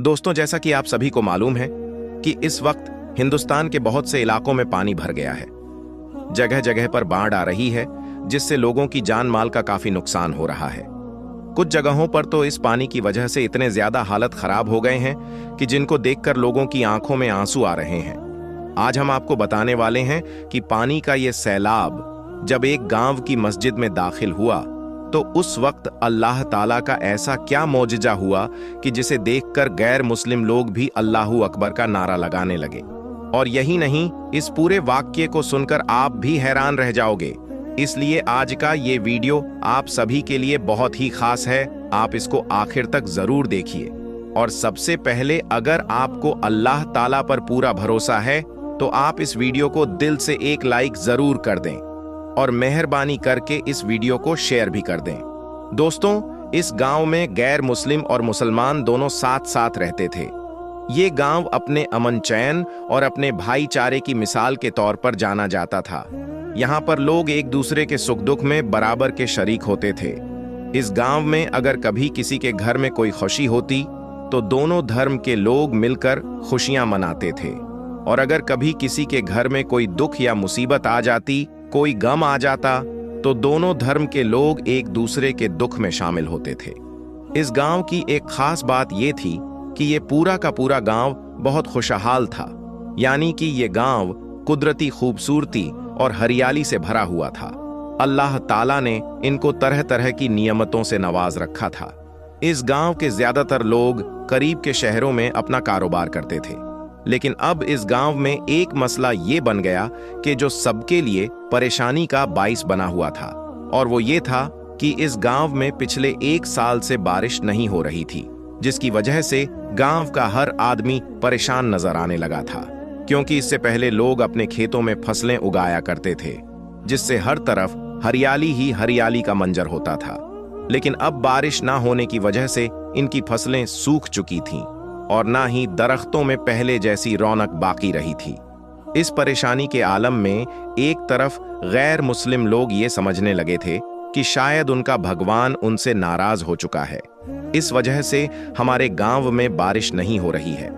दोस्तों, जैसा कि आप सभी को मालूम है कि इस वक्त हिंदुस्तान के बहुत से इलाकों में पानी भर गया है। जगह जगह पर बाढ़ आ रही है, जिससे लोगों की जान माल का काफी नुकसान हो रहा है। कुछ जगहों पर तो इस पानी की वजह से इतने ज्यादा हालत खराब हो गए हैं कि जिनको देखकर लोगों की आंखों में आंसू आ रहे हैं। आज हम आपको बताने वाले हैं कि पानी का ये सैलाब जब एक गांव की मस्जिद में दाखिल हुआ तो उस वक्त अल्लाह ताला का ऐसा क्या मौजज़ा हुआ कि जिसे देखकर गैर मुस्लिम लोग भी अल्लाहू अकबर का नारा लगाने लगे। और यही नहीं, इस पूरे वाक्ये को सुनकर आप भी हैरान रह जाओगे। इसलिए आज का ये वीडियो आप सभी के लिए बहुत ही खास है। आप इसको आखिर तक जरूर देखिए। और सबसे पहले, अगर आपको अल्लाह ताला पर पूरा भरोसा है तो आप इस वीडियो को दिल से एक लाइक जरूर कर दें और मेहरबानी करके इस वीडियो को शेयर भी कर दें। दोस्तों, इस गांव में गैर मुस्लिम और मुसलमान दोनों साथ साथ रहते थे। ये गांव अपने अमन चैन और अपने भाईचारे की मिसाल के तौर पर जाना जाता था। यहाँ पर लोग एक दूसरे के सुख दुख में बराबर के शरीक होते थे। इस गांव में अगर कभी किसी के घर में कोई खुशी होती तो दोनों धर्म के लोग मिलकर खुशियां मनाते थे, और अगर कभी किसी के घर में कोई दुख या मुसीबत आ जाती, कोई गम आ जाता, तो दोनों धर्म के लोग एक दूसरे के दुख में शामिल होते थे। इस गांव की एक खास बात यह थी कि ये पूरा का पूरा गांव बहुत खुशहाल था। यानी कि ये गांव कुदरती खूबसूरती और हरियाली से भरा हुआ था। अल्लाह ताला ने इनको तरह तरह की नियमतों से नवाज रखा था। इस गांव के ज्यादातर लोग करीब के शहरों में अपना कारोबार करते थे, लेकिन अब इस गांव में एक मसला ये बन गया कि जो सबके लिए परेशानी का बाइस बना हुआ था, और वो ये था कि इस गांव में पिछले 1 साल से बारिश नहीं हो रही थी, जिसकी वजह से गांव का हर आदमी परेशान नजर आने लगा था। क्योंकि इससे पहले लोग अपने खेतों में फसलें उगाया करते थे, जिससे हर तरफ हरियाली ही हरियाली का मंजर होता था। लेकिन अब बारिश ना होने की वजह से इनकी फसलें सूख चुकी थीं और ना ही दरख्तों में पहले जैसी रौनक बाकी रही थी। इस परेशानी के आलम में एक तरफ गैर मुस्लिम लोग ये समझने लगे थे कि शायद उनका भगवान उनसे नाराज हो चुका है, इस वजह से हमारे गांव में बारिश नहीं हो रही है।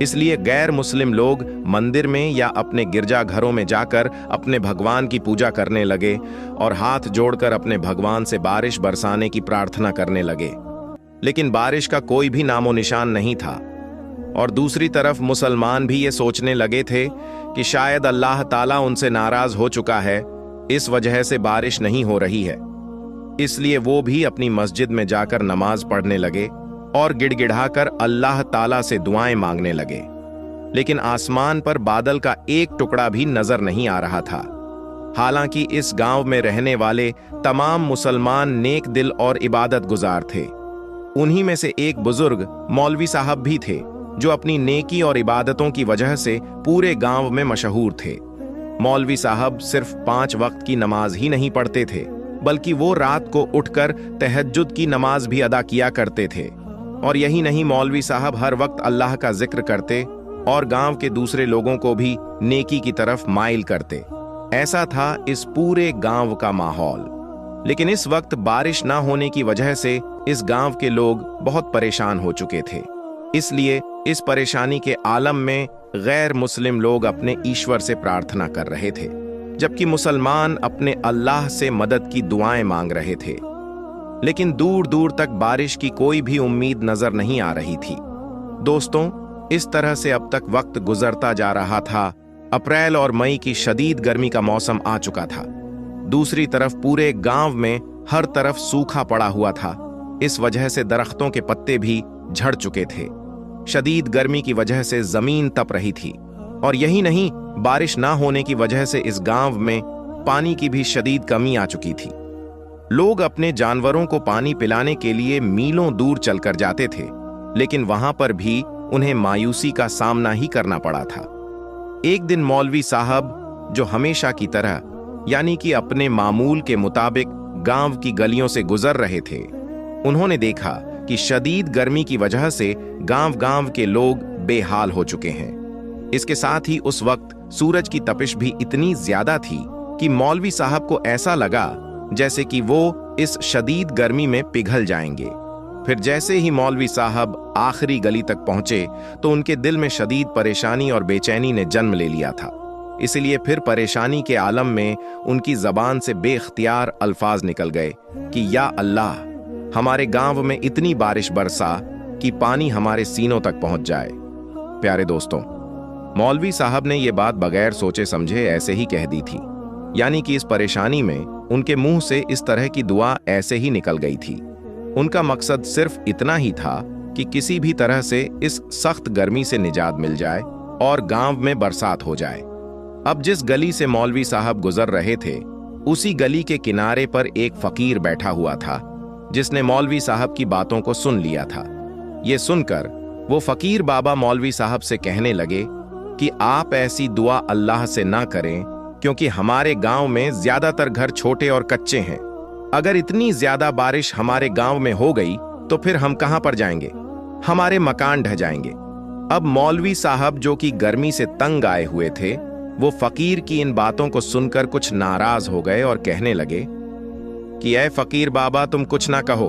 इसलिए गैर मुस्लिम लोग मंदिर में या अपने गिरजाघरों में जाकर अपने भगवान की पूजा करने लगे और हाथ जोड़कर अपने भगवान से बारिश बरसाने की प्रार्थना करने लगे। लेकिन बारिश का कोई भी नामो निशान नहीं था। और दूसरी तरफ मुसलमान भी ये सोचने लगे थे कि शायद अल्लाह ताला उनसे नाराज हो चुका है, इस वजह से बारिश नहीं हो रही है। इसलिए वो भी अपनी मस्जिद में जाकर नमाज पढ़ने लगे और गिड़गिड़ाकर अल्लाह ताला से दुआएं मांगने लगे। लेकिन आसमान पर बादल का एक टुकड़ा भी नजर नहीं आ रहा था। हालांकि इस गांव में रहने वाले तमाम मुसलमान नेक दिल और इबादत गुजार थे। उन्हीं में से एक बुजुर्ग मौलवी साहब भी थे, जो अपनी नेकी और इबादतों की वजह से पूरे गांव में मशहूर थे। मौलवी साहब सिर्फ 5 वक्त की नमाज ही नहीं पढ़ते थे, बल्कि वो रात को उठकर तहज्जुद की नमाज भी अदा किया करते थे। और यही नहीं, मौलवी साहब हर वक्त अल्लाह का जिक्र करते और गांव के दूसरे लोगों को भी नेकी की तरफ माइल करते। ऐसा था इस पूरे गांव का माहौल। लेकिन इस वक्त बारिश ना होने की वजह से इस गांव के लोग बहुत परेशान हो चुके थे। इसलिए इस परेशानी के आलम में गैर मुस्लिम लोग अपने ईश्वर से प्रार्थना कर रहे थे, जबकि मुसलमान अपने अल्लाह से मदद की दुआएं मांग रहे थे। लेकिन दूर दूर तक बारिश की कोई भी उम्मीद नजर नहीं आ रही थी। दोस्तों, इस तरह से अब तक वक्त गुजरता जा रहा था। अप्रैल और मई की शदीद गर्मी का मौसम आ चुका था। दूसरी तरफ पूरे गांव में हर तरफ सूखा पड़ा हुआ था। इस वजह से दरख्तों के पत्ते भी झड़ चुके थे। शदीद गर्मी की वजह से जमीन तप रही थी। और यही नहीं, बारिश ना होने की वजह से इस गांव में पानी की भी शदीद कमी आ चुकी थी। लोग अपने जानवरों को पानी पिलाने के लिए मीलों दूर चलकर जाते थे, लेकिन वहां पर भी उन्हें मायूसी का सामना ही करना पड़ा था। एक दिन मौलवी साहब, जो हमेशा की तरह यानी कि अपने मामूल के मुताबिक गांव की गलियों से गुजर रहे थे, उन्होंने देखा कि शदीद गर्मी की वजह से गांव-गांव के लोग बेहाल हो चुके हैं। इसके साथ ही उस वक्त सूरज की तपिश भी इतनी ज्यादा थी कि मौलवी साहब को ऐसा लगा जैसे कि वो इस शदीद गर्मी में पिघल जाएंगे। फिर जैसे ही मौलवी साहब आखिरी गली तक पहुंचे तो उनके दिल में शदीद परेशानी और बेचैनी ने जन्म ले लिया था। इसलिए फिर परेशानी के आलम में उनकी जबान से बेख्तियार अल्फाज निकल गए कि या अल्लाह, हमारे गांव में इतनी बारिश बरसा कि पानी हमारे सीनों तक पहुंच जाए। प्यारे दोस्तों, मौलवी साहब ने यह बात बगैर सोचे समझे ऐसे ही कह दी थी, यानी कि इस परेशानी में उनके मुंह से इस तरह की दुआ ऐसे ही निकल गई थी। उनका मकसद सिर्फ इतना ही था कि किसी भी तरह से इस सख्त गर्मी से निजात मिल जाए और गांव में बरसात हो जाए। अब जिस गली से मौलवी साहब गुजर रहे थे, उसी गली के किनारे पर एक फकीर बैठा हुआ था, जिसने मौलवी साहब की बातों को सुन लिया था। ये सुनकर वो फकीर बाबा मौलवी साहब से कहने लगे कि आप ऐसी दुआ अल्लाह से ना करें, क्योंकि हमारे गांव में ज्यादातर घर छोटे और कच्चे हैं। अगर इतनी ज्यादा बारिश हमारे गांव में हो गई तो फिर हम कहां पर जाएंगे? हमारे मकान ढह जाएंगे। अब मौलवी साहब, जो कि गर्मी से तंग आए हुए थे, वो फकीर की इन बातों को सुनकर कुछ नाराज हो गए और कहने लगे कि ऐ फकीर बाबा, तुम कुछ ना कहो।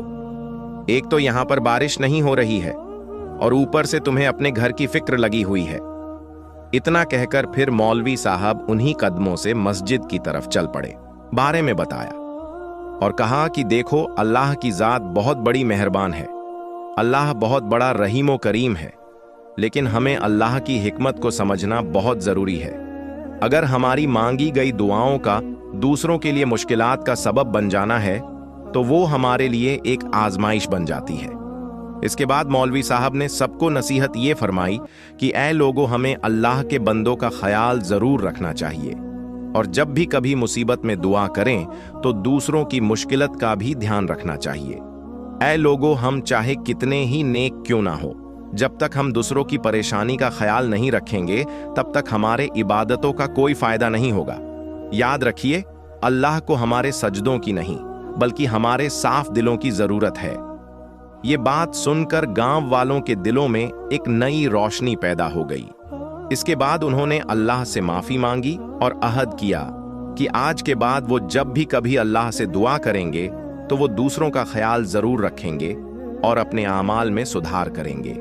एक तो यहां पर बारिश नहीं हो रही है और ऊपर से तुम्हें अपने घर की फिक्र लगी हुई है। इतना कहकर फिर मौलवी साहब उन्हीं कदमों से मस्जिद की तरफ चल पड़े। बारे में बताया और कहा कि देखो, अल्लाह की जात बहुत बड़ी मेहरबान है, अल्लाह बहुत बड़ा रहीम करीम है, लेकिन हमें अल्लाह की हिकमत को समझना बहुत जरूरी है। अगर हमारी मांगी गई दुआओं का दूसरों के लिए मुश्किलात का सबब बन जाना है तो वो हमारे लिए एक आजमाइश बन जाती है। इसके बाद मौलवी साहब ने सबको नसीहत ये फरमाई कि ऐ लोगों, हमें अल्लाह के बंदों का ख्याल जरूर रखना चाहिए और जब भी कभी मुसीबत में दुआ करें तो दूसरों की मुश्किलत का भी ध्यान रखना चाहिए। ऐ लोगों, हम चाहे कितने ही नेक क्यों ना हो, जब तक हम दूसरों की परेशानी का ख्याल नहीं रखेंगे तब तक हमारे इबादतों का कोई फायदा नहीं होगा। याद रखिए, अल्लाह को हमारे सजदों की नहीं बल्कि हमारे साफ दिलों की जरूरत है। ये बात सुनकर गांव वालों के दिलों में एक नई रोशनी पैदा हो गई। इसके बाद उन्होंने अल्लाह से माफी मांगी और अहद किया कि आज के बाद वो जब भी कभी अल्लाह से दुआ करेंगे तो वो दूसरों का ख्याल जरूर रखेंगे और अपने आमाल में सुधार करेंगे।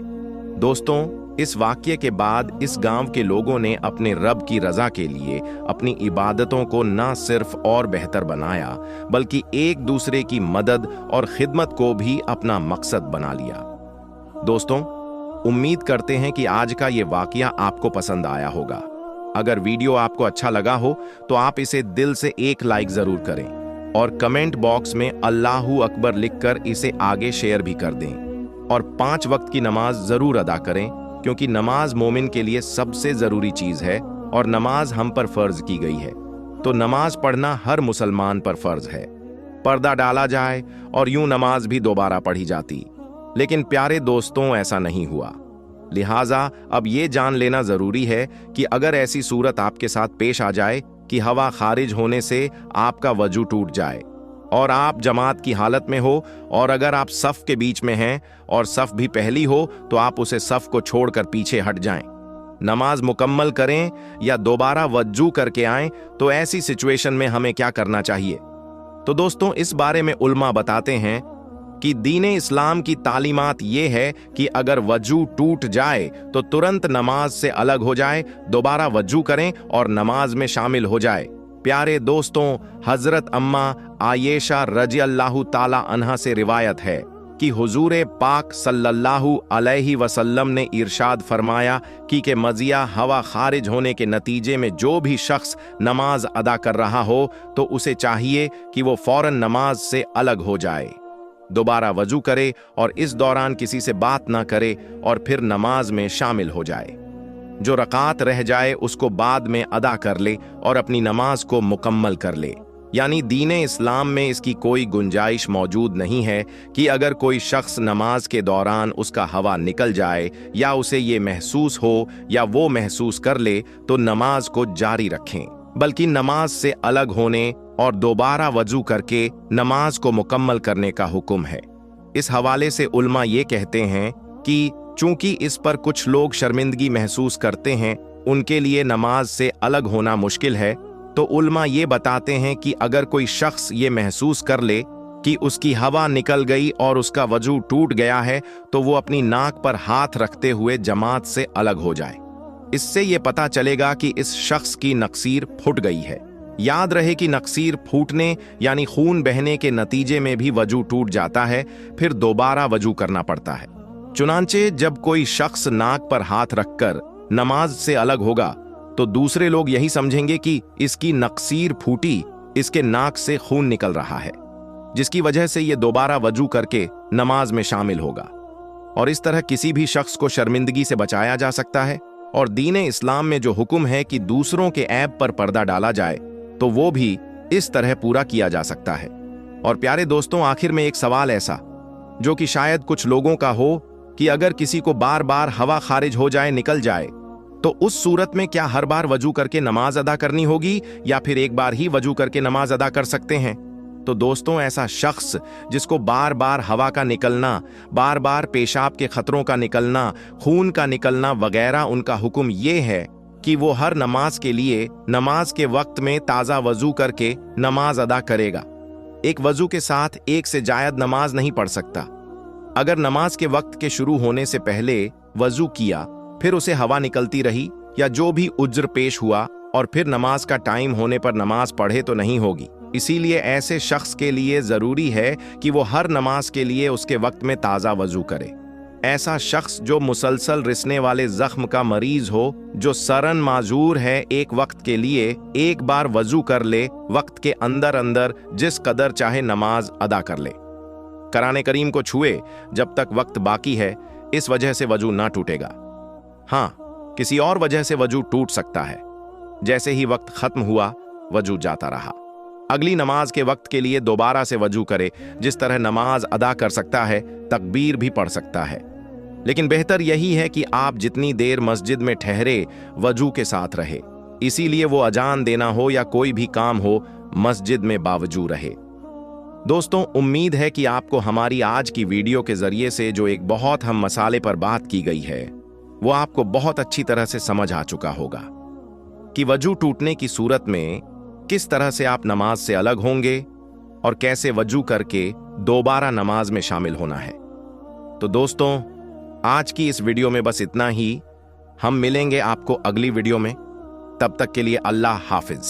दोस्तों, इस वाक्य के बाद इस गांव के लोगों ने अपने रब की रजा के लिए अपनी इबादतों को न सिर्फ और बेहतर बनाया बल्कि एक दूसरे की मदद और खिदमत को भी अपना मकसद बना लिया। दोस्तों, उम्मीद करते हैं कि आज का ये वाकया आपको पसंद आया होगा। अगर वीडियो आपको अच्छा लगा हो तो आप इसे दिल से एक लाइक जरूर करें और कमेंट बॉक्स में अल्लाहू अकबर लिखकर इसे आगे शेयर भी कर दें। और 5 वक्त की नमाज जरूर अदा करें, क्योंकि नमाज मोमिन के लिए सबसे जरूरी चीज है और नमाज हम पर फर्ज की गई है। तो नमाज पढ़ना हर मुसलमान पर फर्ज है। पर्दा डाला जाए और यूं नमाज भी दोबारा पढ़ी जाती, लेकिन प्यारे दोस्तों, ऐसा नहीं हुआ। लिहाजा अब ये जान लेना जरूरी है कि अगर ऐसी सूरत आपके साथ पेश आ जाए कि हवा खारिज होने से आपका वजू टूट जाए और आप जमात की हालत में हो, और अगर आप सफ के बीच में हैं और सफ भी पहली हो, तो आप उसे सफ को छोड़कर पीछे हट जाएं। नमाज मुकम्मल करें या दोबारा वज्जू करके आएं, तो ऐसी सिचुएशन में हमें क्या करना चाहिए? तो दोस्तों, इस बारे में उल्मा बताते हैं कि दीने इस्लाम की तालीमात ये है कि अगर वजू टूट जाए तो तुरंत नमाज से अलग हो जाए, दोबारा वजू करें और नमाज में शामिल हो जाए। प्यारे दोस्तों, हजरत अम्मा आयेशा रजी अल्लाहु ताला अन्हा से रिवायत है कि हुजूर पाक सल्लल्लाहु अलैहि वसल्लम ने इरशाद फरमाया कि मजिया हवा खारिज होने के नतीजे में जो भी शख्स नमाज अदा कर रहा हो तो उसे चाहिए कि वो फौरन नमाज से अलग हो जाए, दोबारा वजू करे और इस दौरान किसी से बात ना करे और फिर नमाज में शामिल हो जाए। जो रकात रह जाए उसको बाद में अदा कर ले और अपनी नमाज को मुकम्मल कर ले। यानी दीने इस्लाम में इसकी कोई गुंजाइश मौजूद नहीं है कि अगर कोई शख्स नमाज के दौरान उसका हवा निकल जाए या उसे ये महसूस हो या वो महसूस कर ले तो नमाज को जारी रखें, बल्कि नमाज से अलग होने और दोबारा वजू करके नमाज को मुकम्मल करने का हुक्म है। इस हवाले से उल्मा ये कहते हैं कि चूंकि इस पर कुछ लोग शर्मिंदगी महसूस करते हैं, उनके लिए नमाज से अलग होना मुश्किल है, तो उल्मा ये बताते हैं कि अगर कोई शख्स ये महसूस कर ले कि उसकी हवा निकल गई और उसका वजू टूट गया है, तो वो अपनी नाक पर हाथ रखते हुए जमात से अलग हो जाए। इससे ये पता चलेगा कि इस शख्स की नक्सीर फूट गई है। याद रहे कि नक्सीर फूटने यानी खून बहने के नतीजे में भी वजू टूट जाता है, फिर दोबारा वजू करना पड़ता है। चुनांचे जब कोई शख्स नाक पर हाथ रखकर नमाज से अलग होगा तो दूसरे लोग यही समझेंगे कि इसकी नक्सीर फूटी, इसके नाक से खून निकल रहा है, जिसकी वजह से ये दोबारा वजू करके नमाज में शामिल होगा। और इस तरह किसी भी शख्स को शर्मिंदगी से बचाया जा सकता है। और दीन इस्लाम में जो हुक्म है कि दूसरों के ऐब पर पर्दा डाला जाए, तो वो भी इस तरह पूरा किया जा सकता है। और प्यारे दोस्तों, आखिर में एक सवाल ऐसा जो कि शायद कुछ लोगों का हो कि अगर किसी को बार बार हवा खारिज हो जाए, निकल जाए, तो उस सूरत में क्या हर बार वजू करके नमाज अदा करनी होगी या फिर एक बार ही वजू करके नमाज अदा कर सकते हैं? तो दोस्तों, ऐसा शख्स जिसको बार बार हवा का निकलना, बार बार पेशाब के खतरों का निकलना, खून का निकलना वगैरह, उनका हुक्म ये है कि वो हर नमाज के लिए नमाज के वक्त में ताज़ा वजू करके नमाज अदा करेगा। एक वजू के साथ एक से जायद नमाज नहीं पढ़ सकता। अगर नमाज के वक्त के शुरू होने से पहले वजू किया, फिर उसे हवा निकलती रही या जो भी उज्र पेश हुआ और फिर नमाज का टाइम होने पर नमाज पढ़े तो नहीं होगी। इसीलिए ऐसे शख्स के लिए जरूरी है कि वो हर नमाज के लिए उसके वक्त में ताज़ा वजू करे। ऐसा शख्स जो मुसलसल रिसने वाले जख्म का मरीज हो, जो सरन माजूर है, एक वक्त के लिए एक बार वजू कर ले, वक्त के अंदर अंदर जिस कदर चाहे नमाज अदा कर ले। कुरान करीम को छुए जब तक वक्त बाकी है, इस वजह से वजू ना टूटेगा। हाँ, किसी और वजह से वजू टूट सकता है। जैसे ही वक्त खत्म हुआ, वजू जाता रहा। अगली नमाज के वक्त के लिए दोबारा से वजू करे। जिस तरह नमाज अदा कर सकता है, तकबीर भी पढ़ सकता है। लेकिन बेहतर यही है कि आप जितनी देर मस्जिद में ठहरे, वजू के साथ रहे। इसीलिए वो अजान देना हो या कोई भी काम हो, मस्जिद में बावजू रहे। दोस्तों, उम्मीद है कि आपको हमारी आज की वीडियो के जरिए से जो एक बहुत अहम मसाले पर बात की गई है, वो आपको बहुत अच्छी तरह से समझ आ चुका होगा कि वजू टूटने की सूरत में किस तरह से आप नमाज से अलग होंगे और कैसे वजू करके दोबारा नमाज में शामिल होना है। तो दोस्तों, आज की इस वीडियो में बस इतना ही। हम मिलेंगे आपको अगली वीडियो में। तब तक के लिए अल्लाह हाफिज।